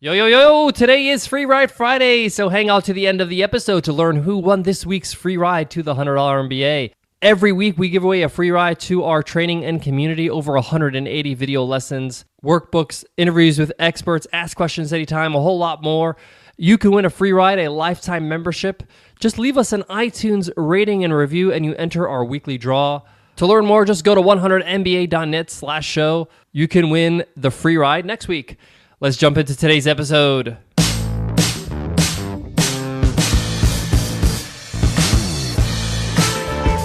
Yo, yo, yo! Today is Free Ride Friday, so hang out to the end of the episode to learn who won this week's free ride to the $100 MBA. Every week, we give away a free ride to our training and community, over 180 video lessons, workbooks, interviews with experts, ask questions anytime, a whole lot more. You can win a free ride, a lifetime membership. Just leave us an iTunes rating and review, and you enter our weekly draw. To learn more, just go to 100mba.net/show. You can win the free ride next week. Let's jump into today's episode.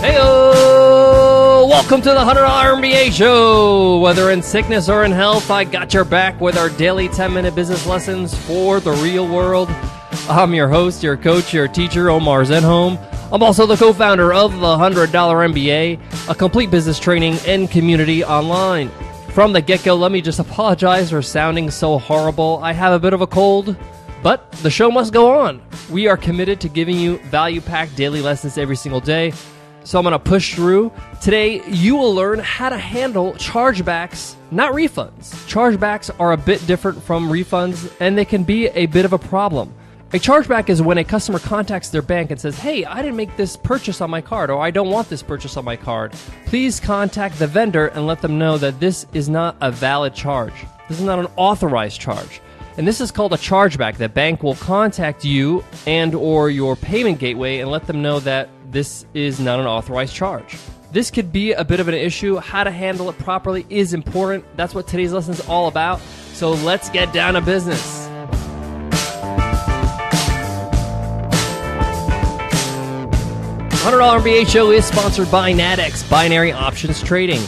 Heyo! Welcome to the $100 MBA show. Whether in sickness or in health, I got your back with our daily 10-minute business lessons for the real world. I'm your host, your coach, your teacher, Omar Zenhom. I'm also the co-founder of the $100 MBA, a complete business training and community online. From the get-go, let me just apologize for sounding so horrible. I have a bit of a cold, but the show must go on. We are committed to giving you value-packed daily lessons every single day, so I'm going to push through. Today, you will learn how to handle chargebacks, not refunds. Chargebacks are a bit different from refunds, and they can be a bit of a problem. A chargeback is when a customer contacts their bank and says, hey, I didn't make this purchase on my card, or I don't want this purchase on my card. Please contact the vendor and let them know that this is not a valid charge. This is not an authorized charge. And this is called a chargeback. The bank will contact you and or your payment gateway and let them know that this is not an authorized charge. This could be a bit of an issue. How to handle it properly is important. That's what today's lesson is all about. So let's get down to business. $100 MBA show is sponsored by NADEX Binary Options Trading.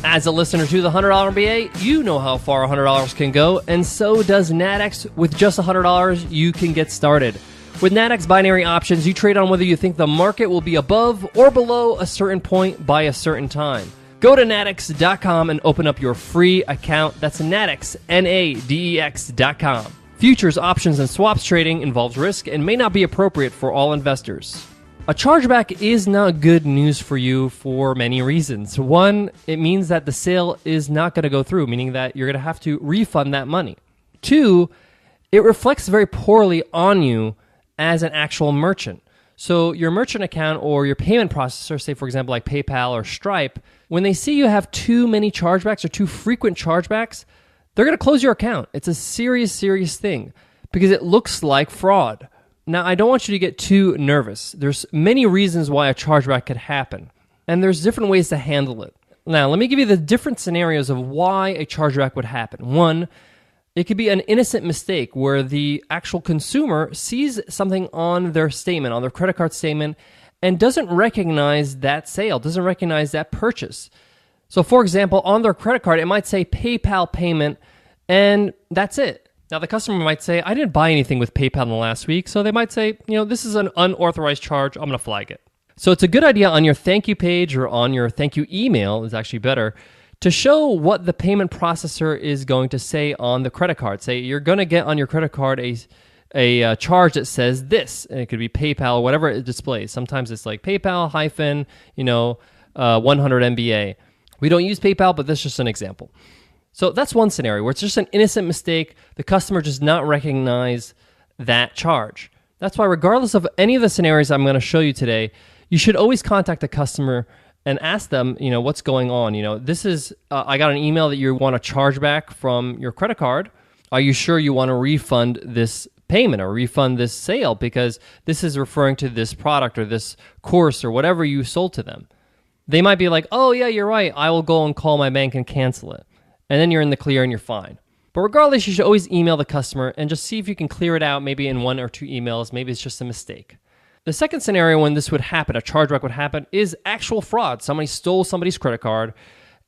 As a listener to the $100 MBA, you know how far $100 can go, and so does NADEX. With just $100, you can get started. With NADEX Binary Options, you trade on whether you think the market will be above or below a certain point by a certain time. Go to nadex.com and open up your free account. That's NADEX, NADEX.com. Futures, options, and swaps trading involves risk and may not be appropriate for all investors. A chargeback is not good news for you for many reasons. One, it means that the sale is not going to go through, meaning that you're going to have to refund that money. Two, it reflects very poorly on you as an actual merchant. So your merchant account or your payment processor, say for example like PayPal or Stripe, when they see you have too many chargebacks or too frequent chargebacks, they're going to close your account. It's a serious, serious thing because it looks like fraud. Now, I don't want you to get too nervous. There's many reasons why a chargeback could happen, and there's different ways to handle it. Now, let me give you the different scenarios of why a chargeback would happen. One, it could be an innocent mistake where the actual consumer sees something on their statement, on their credit card statement, and doesn't recognize that sale, doesn't recognize that purchase. So, for example, on their credit card, it might say PayPal payment, and that's it. Now, the customer might say, I didn't buy anything with PayPal in the last week, so they might say, this is an unauthorized charge, I'm going to flag it. So it's a good idea on your thank you page or on your thank you email, is actually better, to show what the payment processor is going to say on the credit card. Say, you're going to get on your credit card a charge that says this, and it could be PayPal or whatever it displays. Sometimes it's like PayPal hyphen, 100 MBA. We don't use PayPal, but that's just an example. So that's one scenario where it's just an innocent mistake. The customer does not recognize that charge. That's why regardless of any of the scenarios I'm going to show you today, you should always contact the customer and ask them, what's going on. This is, I got an email that you want a chargeback from your credit card. Are you sure you want to refund this payment or refund this sale? Because this is referring to this product or this course or whatever you sold to them. They might be like, oh yeah, you're right. I will go and call my bank and cancel it. And then you're in the clear and you're fine. But regardless, you should always email the customer and just see if you can clear it out maybe in one or two emails. Maybe it's just a mistake. The second scenario when this would happen, a chargeback would happen, is actual fraud. Somebody stole somebody's credit card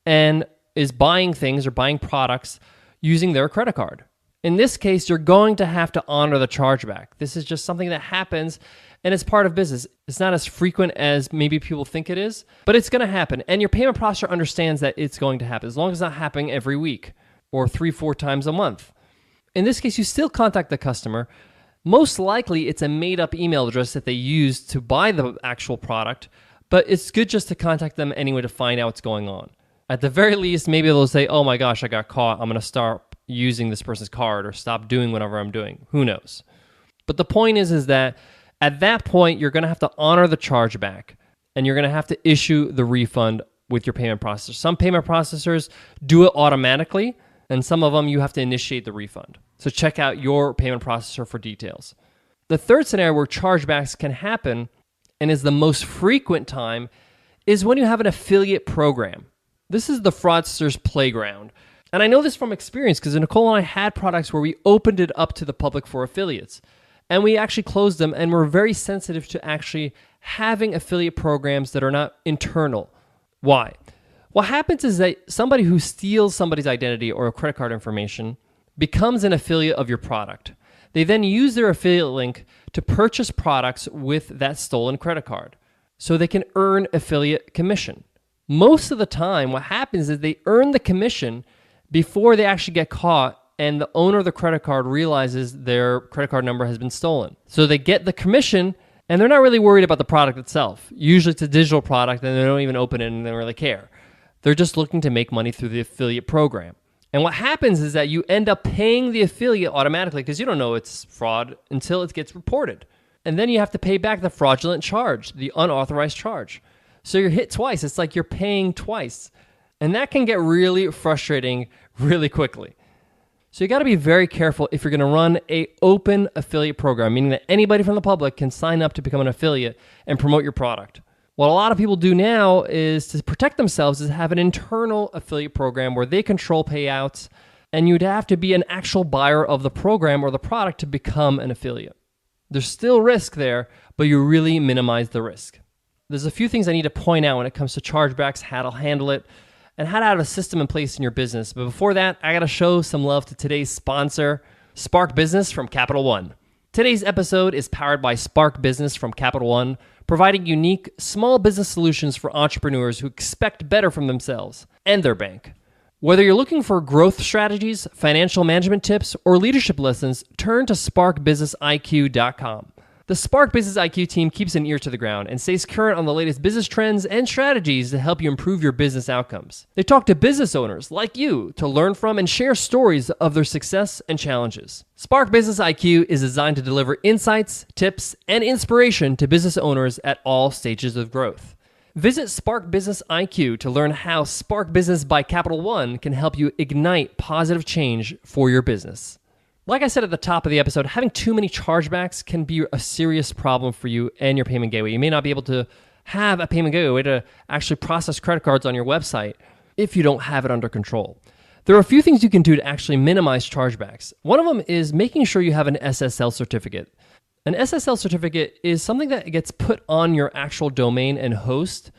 and is buying things or buying products using their credit card. In this case, you're going to have to honor the chargeback. This is just something that happens and it's part of business. It's not as frequent as maybe people think it is, but it's going to happen. And your payment processor understands that it's going to happen as long as it's not happening every week or 3-4 times a month. In this case, you still contact the customer. Most likely, it's a made-up email address that they use to buy the actual product, but it's good just to contact them anyway to find out what's going on. At the very least, maybe they'll say, oh my gosh, I got caught. I'm going to start using this person's card or stop doing whatever I'm doing. Who knows? But the point is that at that point, you're going to have to honor the chargeback and you're going to have to issue the refund with your payment processor. Some payment processors do it automatically, and some of them you have to initiate the refund. So check out your payment processor for details. The third scenario where chargebacks can happen, and is the most frequent time, is when you have an affiliate program. This is the fraudster's playground. And I know this from experience because Nicole and I had products where we opened it up to the public for affiliates. And we actually closed them, and we're very sensitive to actually having affiliate programs that are not internal. Why? What happens is that somebody who steals somebody's identity or credit card information becomes an affiliate of your product. They then use their affiliate link to purchase products with that stolen credit card so they can earn affiliate commission. Most of the time, what happens is they earn the commission before they actually get caught and the owner of the credit card realizes their credit card number has been stolen. So they get the commission and they're not really worried about the product itself. Usually it's a digital product and they don't even open it and they don't really care. They're just looking to make money through the affiliate program. And what happens is that you end up paying the affiliate automatically because you don't know it's fraud until it gets reported. And then you have to pay back the fraudulent charge, the unauthorized charge. So you're hit twice. It's like you're paying twice. And that can get really frustrating really quickly. So you got to be very careful if you're going to run an open affiliate program, meaning that anybody from the public can sign up to become an affiliate and promote your product. What a lot of people do now is to protect themselves is have an internal affiliate program where they control payouts, and you'd have to be an actual buyer of the program or the product to become an affiliate. There's still risk there, but you really minimize the risk. There's a few things I need to point out when it comes to chargebacks, how to handle it, and how to have a system in place in your business. But before that, I got to show some love to today's sponsor, Spark Business from Capital One. Today's episode is powered by Spark Business from Capital One, providing unique small business solutions for entrepreneurs who expect better from themselves and their bank. Whether you're looking for growth strategies, financial management tips, or leadership lessons, turn to sparkbusinessiq.com. The Spark Business IQ team keeps an ear to the ground and stays current on the latest business trends and strategies to help you improve your business outcomes. They talk to business owners like you to learn from and share stories of their success and challenges. Spark Business IQ is designed to deliver insights, tips, and inspiration to business owners at all stages of growth. Visit Spark Business IQ to learn how Spark Business by Capital One can help you ignite positive change for your business. Like I said at the top of the episode, having too many chargebacks can be a serious problem for you and your payment gateway. You may not be able to have a payment gateway to actually process credit cards on your website if you don't have it under control. There are a few things you can do to actually minimize chargebacks. One of them is making sure you have an SSL certificate. An SSL certificate is something that gets put on your actual domain and host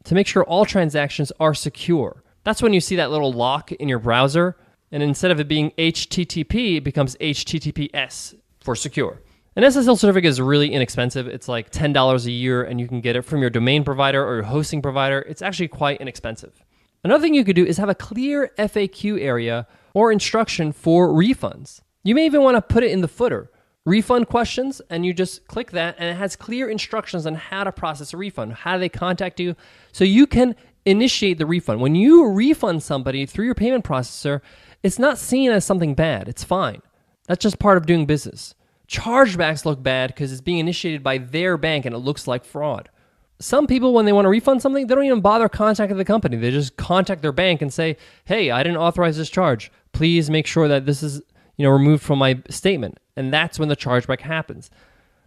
to make sure all transactions are secure. That's when you see that little lock in your browser. And instead of it being HTTP, it becomes HTTPS for secure. An SSL certificate is really inexpensive. It's like $10 a year, and you can get it from your domain provider or your hosting provider. It's actually quite inexpensive. Another thing you could do is have a clear FAQ area or instruction for refunds. You may even want to put it in the footer. Refund questions, and you just click that, and it has clear instructions on how to process a refund. How do they contact you? So you can initiate the refund. When you refund somebody through your payment processor, it's not seen as something bad. It's fine. That's just part of doing business. Chargebacks look bad because it's being initiated by their bank and it looks like fraud. Some people, when they want to refund something, they don't even bother contacting the company. They just contact their bank and say, hey, I didn't authorize this charge. Please make sure that this is removed from my statement. And that's when the chargeback happens.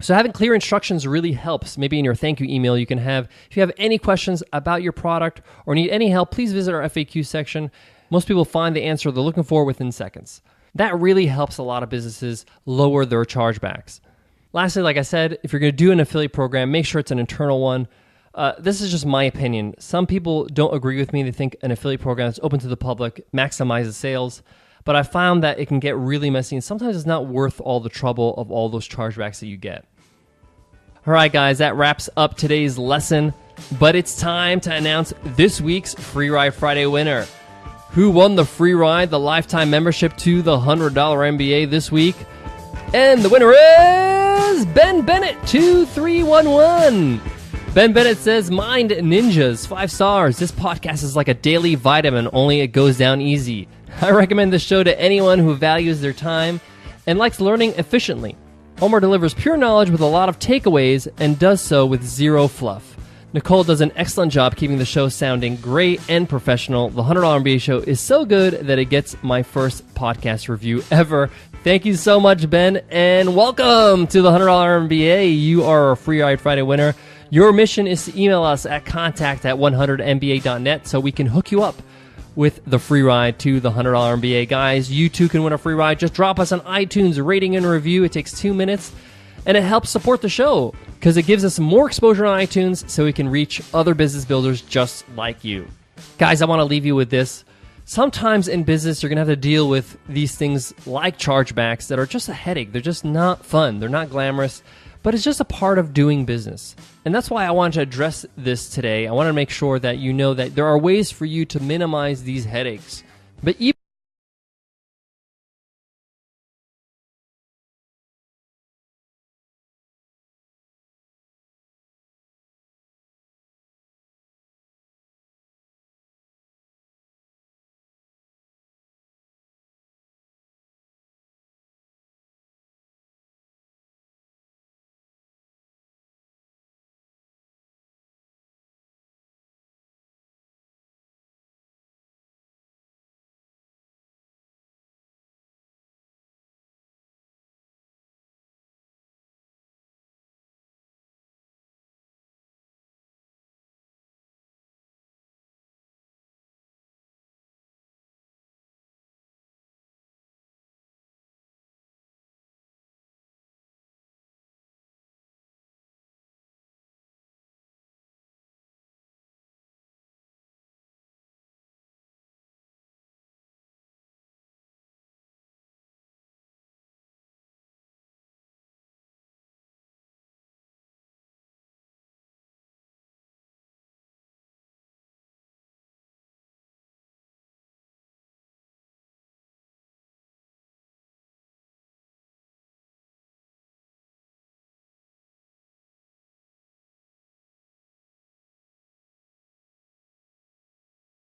So having clear instructions really helps. Maybe in your thank you email you can have, if you have any questions about your product or need any help, please visit our FAQ section. Most people find the answer they're looking for within seconds. That really helps a lot of businesses lower their chargebacks. Lastly, like I said, if you're going to do an affiliate program, make sure it's an internal one. This is just my opinion. Some people don't agree with me. They think an affiliate program that's open to the public maximizes sales. But I found that it can get really messy, and sometimes it's not worth all the trouble of all those chargebacks that you get. All right, guys, that wraps up today's lesson. But it's time to announce this week's Free Ride Friday winner. Who won the free ride, the lifetime membership to the $100 MBA this week? And the winner is Ben Bennett, 2311. Ben Bennett says, Mind Ninjas, 5 stars. This podcast is like a daily vitamin, only it goes down easy. I recommend this show to anyone who values their time and likes learning efficiently. Omar delivers pure knowledge with a lot of takeaways and does so with zero fluff. Nicole does an excellent job keeping the show sounding great and professional. The $100 MBA show is so good that it gets my first podcast review ever. Thank you so much, Ben, and welcome to the $100 MBA. You are a Free Ride Friday winner. Your mission is to email us at contact@100mba.net so we can hook you up with the free ride to the $100 MBA. Guys, you too can win a free ride. Just drop us on iTunes, rating and review. It takes 2 minutes, and it helps support the show because it gives us more exposure on iTunes so we can reach other business builders just like you. Guys, I want to leave you with this. Sometimes in business, you're going to have to deal with these things like chargebacks that are just a headache. They're just not fun. They're not glamorous, but it's just a part of doing business. And that's why I wanted to address this today. I want to make sure that you know that there are ways for you to minimize these headaches. But even